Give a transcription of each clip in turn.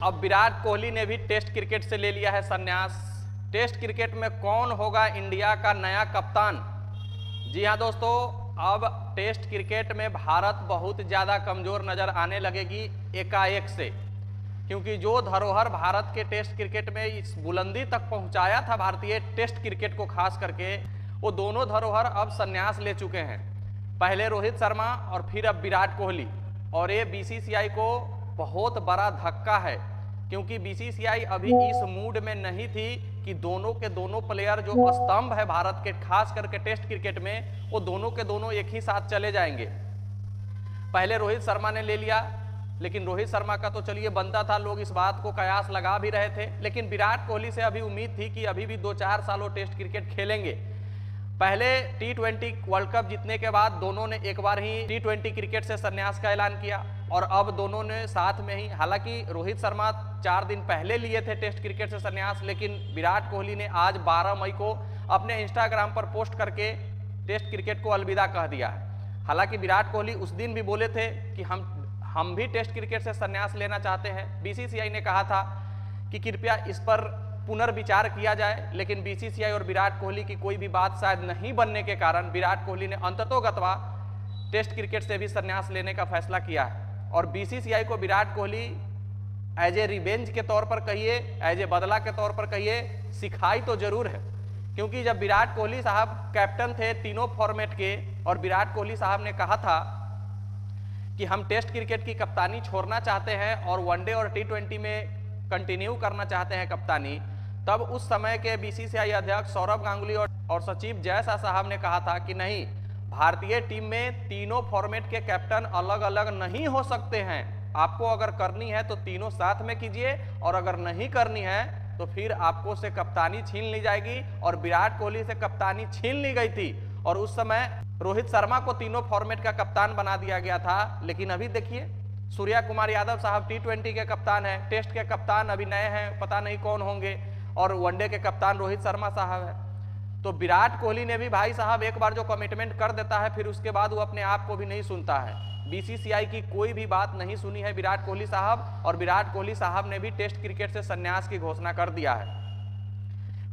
अब विराट कोहली ने भी टेस्ट क्रिकेट से ले लिया है संन्यास। टेस्ट क्रिकेट में कौन होगा इंडिया का नया कप्तान? जी हां दोस्तों, अब टेस्ट क्रिकेट में भारत बहुत ज़्यादा कमज़ोर नज़र आने लगेगी एकाएक से, क्योंकि जो धरोहर भारत के टेस्ट क्रिकेट में इस बुलंदी तक पहुंचाया था भारतीय टेस्ट क्रिकेट को खास करके, वो दोनों धरोहर अब संन्यास ले चुके हैं। पहले रोहित शर्मा और फिर अब विराट कोहली। और ये बीसीसीआई को बहुत बड़ा धक्का है, क्योंकि बीसीसीआई अभी इस मूड में नहीं थी कि दोनों के दोनों प्लेयर जो स्तंभ है भारत के खास करके टेस्ट क्रिकेट में, वो दोनों के दोनों एक ही साथ चले जाएंगे। पहले रोहित शर्मा ने ले लिया, लेकिन रोहित शर्मा का तो चलिए बनता था, लोग इस बात को कयास लगा भी रहे थे, लेकिन विराट कोहली से अभी उम्मीद थी कि अभी भी 2-4 साल वो टेस्ट क्रिकेट खेलेंगे। पहले T20 वर्ल्ड कप जीतने के बाद दोनों ने एक बार ही T20 क्रिकेट से संन्यास का ऐलान किया, और अब दोनों ने साथ में ही, हालांकि रोहित शर्मा 4 दिन पहले लिए थे टेस्ट क्रिकेट से संन्यास, लेकिन विराट कोहली ने आज 12 मई को अपने इंस्टाग्राम पर पोस्ट करके टेस्ट क्रिकेट को अलविदा कह दिया है। हालांकि विराट कोहली उस दिन भी बोले थे कि हम भी टेस्ट क्रिकेट से संन्यास लेना चाहते हैं। बीसीसीआई ने कहा था कि कृपया इस पर पुनर्विचार किया जाए, लेकिन बीसीसीआई और विराट कोहली की कोई भी बात शायद नहीं बनने के कारण विराट कोहली ने अंततोगत्वा टेस्ट क्रिकेट से भी संन्यास लेने का फैसला किया है। और बीसीसीआई को Virat Kohli as a revenge के तौर पर कहिए, एज ए बदला के तौर पर कहिए, सिखाई तो जरूर है, क्योंकि जब विराट कोहली साहब कैप्टन थे तीनों फॉर्मेट के, और विराट कोहली साहब ने कहा था कि हम टेस्ट क्रिकेट की कप्तानी छोड़ना चाहते हैं और वनडे और T20 में कंटिन्यू करना चाहते हैं कप्तानी, तब उस समय के बीसीसीआई अध्यक्ष सौरभ गांगुली और सचिव जय शाह साहब ने कहा था कि नहीं, भारतीय टीम में तीनों फॉर्मेट के कैप्टन अलग अलग नहीं हो सकते हैं। आपको अगर करनी है तो तीनों साथ में कीजिए, और अगर नहीं करनी है तो फिर आपको से कप्तानी छीन ली जाएगी। और विराट कोहली से कप्तानी छीन ली गई थी, और उस समय रोहित शर्मा को तीनों फॉर्मेट का कप्तान बना दिया गया था। लेकिन अभी देखिए, सूर्या कुमार यादव साहब T20 के कप्तान हैं, टेस्ट के कप्तान अभी नए हैं, पता नहीं कौन होंगे, और वनडे के कप्तान रोहित शर्मा साहब है। तो विराट कोहली ने भी भाई साहब एक बार जो कमिटमेंट कर देता है, फिर उसके बाद वो अपने आप को भी नहीं सुनता है। बीसीसीआई की कोई भी बात नहीं सुनी है विराट कोहली साहब, और विराट कोहली साहब ने भी टेस्ट क्रिकेट से संन्यास की घोषणा कर दिया है।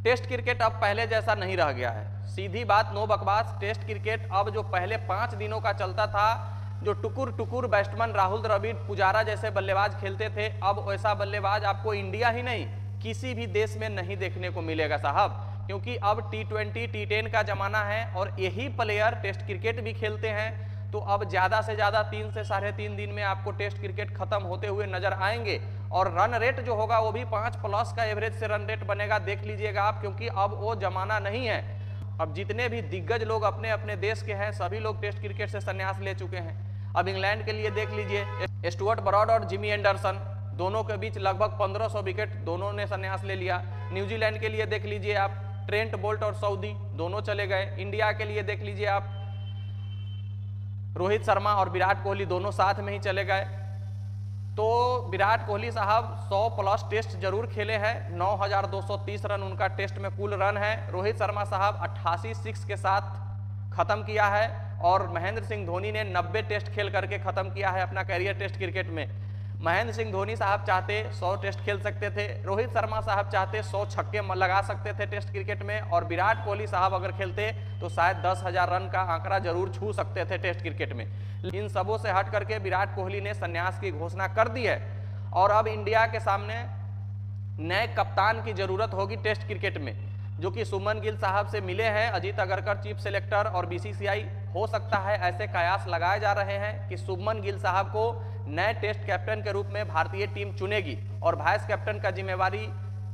टेस्ट क्रिकेट अब पहले जैसा नहीं रह गया है, सीधी बात, नो बकवास। टेस्ट क्रिकेट अब जो पहले 5 दिनों का चलता था, जो टुकुर टुकुर बैट्समैन राहुल द्रविड़, पुजारा जैसे बल्लेबाज खेलते थे, अब वैसा बल्लेबाज आपको इंडिया ही नहीं किसी भी देश में नहीं देखने को मिलेगा साहब, क्योंकि अब T20 T10 का जमाना है, और यही प्लेयर टेस्ट क्रिकेट भी खेलते हैं। तो अब ज़्यादा से ज़्यादा 3 से 3.5 दिन में आपको टेस्ट क्रिकेट खत्म होते हुए नजर आएंगे, और रन रेट जो होगा वो भी 5+ का एवरेज से रन रेट बनेगा, देख लीजिएगा आप, क्योंकि अब वो जमाना नहीं है। अब जितने भी दिग्गज लोग अपने अपने देश के हैं, सभी लोग टेस्ट क्रिकेट से संन्यास ले चुके हैं। अब इंग्लैंड के लिए देख लीजिए, स्टुअर्ट ब्रॉड और जिमी एंडरसन, दोनों के बीच लगभग 1500 विकेट, दोनों ने संन्यास ले लिया। न्यूजीलैंड के लिए देख लीजिए आप, ट्रेंट बोल्ट और सऊदी दोनों चले गए। इंडिया के लिए देख लीजिए आप, रोहित शर्मा और विराट कोहली दोनों साथ में ही चले गए। तो विराट कोहली साहब 100+ टेस्ट जरूर खेले हैं, 9230 रन उनका टेस्ट में कुल रन है। रोहित शर्मा साहब 88 6 के साथ खत्म किया है, और महेंद्र सिंह धोनी ने 90 टेस्ट खेल करके खत्म किया है अपना कैरियर टेस्ट क्रिकेट में। महेंद्र सिंह धोनी साहब चाहते 100 टेस्ट खेल सकते थे, रोहित शर्मा साहब चाहते 100 छक्के लगा सकते थे टेस्ट क्रिकेट में, और विराट कोहली साहब अगर खेलते तो शायद 10,000 रन का आंकड़ा जरूर छू सकते थे टेस्ट क्रिकेट में। इन सबों से हट करके विराट कोहली ने संन्यास की घोषणा कर दी है, और अब इंडिया के सामने नए कप्तान की जरूरत होगी टेस्ट क्रिकेट में, जो कि शुभमन गिल साहब से मिले हैं अजीत अगरकर चीफ सेलेक्टर, और बीसीसीआई हो सकता है ऐसे कयास लगाए जा रहे हैं कि शुभमन गिल साहब को नए टेस्ट कैप्टन के रूप में भारतीय टीम चुनेगी, और वाइस कैप्टन का जिम्मेवारी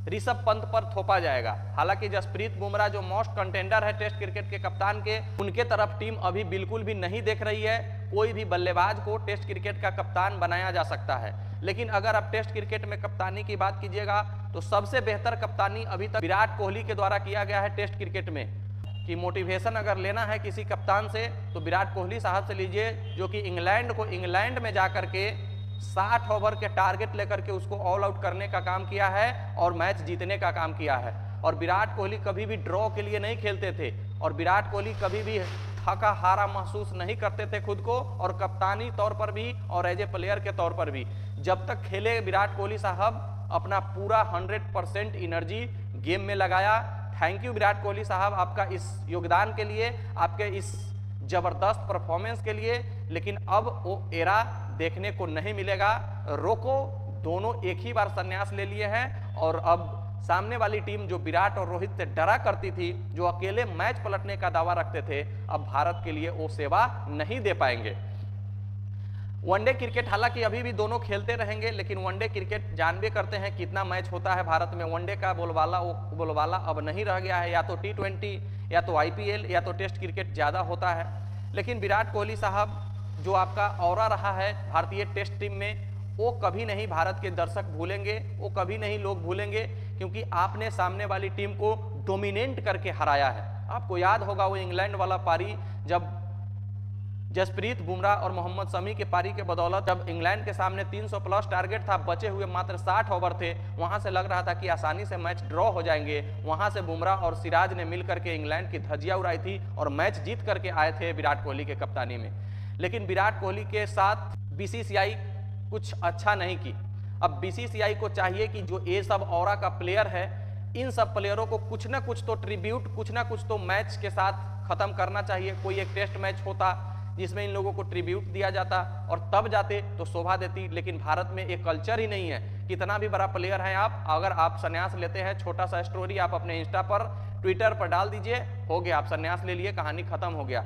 ऋषभ पंत पर थोपा जाएगा। हालांकि जसप्रीत बुमराह जो मोस्ट कंटेंडर है टेस्ट क्रिकेट के कप्तान के, उनके तरफ टीम अभी बिल्कुल भी नहीं देख रही है। कोई भी बल्लेबाज को टेस्ट क्रिकेट का कप्तान बनाया जा सकता है, लेकिन अगर आप टेस्ट क्रिकेट में कप्तानी की बात कीजिएगा तो सबसे बेहतर कप्तानी अभी तक विराट कोहली के द्वारा किया गया है टेस्ट क्रिकेट में। कि मोटिवेशन अगर लेना है किसी कप्तान से तो विराट कोहली साहब से लीजिए, जो कि इंग्लैंड को इंग्लैंड में जाकर के 60 ओवर के टारगेट लेकर के उसको ऑल आउट करने का काम किया है और मैच जीतने का काम किया है। और विराट कोहली कभी भी ड्रॉ के लिए नहीं खेलते थे, और विराट कोहली कभी भी थका हारा महसूस नहीं करते थे खुद को, और कप्तानी तौर पर भी और एज ए प्लेयर के तौर पर भी। जब तक खेले विराट कोहली साहब अपना पूरा 100% एनर्जी गेम में लगाया। थैंक यू विराट कोहली साहब आपका इस योगदान के लिए, आपके इस जबरदस्त परफॉर्मेंस के लिए। लेकिन अब वो एरा देखने को नहीं मिलेगा। रोको दोनों एक ही बार संन्यास ले लिए हैं और अब सामने वाली टीम जो विराट और रोहित से डरा करती थी, जो अकेले मैच पलटने का दावा रखते थे, अब भारत के लिए वो सेवा नहीं दे पाएंगे। वनडे क्रिकेट हालांकि अभी भी दोनों खेलते रहेंगे, लेकिन वनडे क्रिकेट जानबे करते हैं कितना मैच होता है भारत में। वनडे का बोलबाला वो बोलबाला अब नहीं रह गया है। या तो T20 या तो IPL या तो टेस्ट क्रिकेट ज़्यादा होता है। लेकिन विराट कोहली साहब जो आपका ऑरा रहा है भारतीय टेस्ट टीम में, वो कभी नहीं भारत के दर्शक भूलेंगे, वो कभी नहीं लोग भूलेंगे, क्योंकि आपने सामने वाली टीम को डोमिनेट करके हराया है। आपको याद होगा वो इंग्लैंड वाला पारी, जब जसप्रीत बुमराह और मोहम्मद शमी के पारी के बदौलत जब इंग्लैंड के सामने 300 प्लस टारगेट था, बचे हुए मात्र 60 ओवर थे, वहां से लग रहा था कि आसानी से मैच ड्रॉ हो जाएंगे। वहां से बुमराह और सिराज ने मिलकर के इंग्लैंड की धज्जियां उड़ाई थी और मैच जीत करके आए थे विराट कोहली के कप्तानी में। लेकिन विराट कोहली के साथ BCCI कुछ अच्छा नहीं की। अब BCCI को चाहिए कि जो ये सब ऑरा का प्लेयर है, इन सब प्लेयरों को कुछ ना कुछ तो ट्रिब्यूट, कुछ ना कुछ तो मैच के साथ खत्म करना चाहिए। कोई एक टेस्ट मैच होता जिसमें इन लोगों को ट्रिब्यूट दिया जाता और तब जाते तो शोभा देती। लेकिन भारत में एक कल्चर ही नहीं है। कितना भी बड़ा प्लेयर है आप, अगर आप संन्यास लेते हैं, छोटा सा स्टोरी आप अपने इंस्टा पर, ट्विटर पर डाल दीजिए, हो गया, आप संन्यास ले लिए, कहानी खत्म हो गया।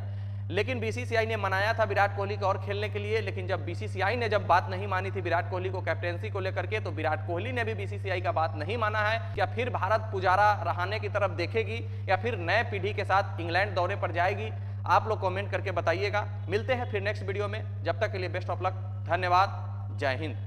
लेकिन BCCI ने मनाया था विराट कोहली को और खेलने के लिए, लेकिन जब BCCI ने जब बात नहीं मानी थी विराट कोहली को कैप्टेंसी को लेकर के, तो विराट कोहली ने भी BCCI का बात नहीं माना है। क्या फिर भारत पुजारा रहाणे की तरफ देखेगी या फिर नए पीढ़ी के साथ इंग्लैंड दौरे पर जाएगी? आप लोग कमेंट करके बताइएगा। मिलते हैं फिर नेक्स्ट वीडियो में, जब तक के लिए बेस्ट ऑफ लक, धन्यवाद, जय हिंद।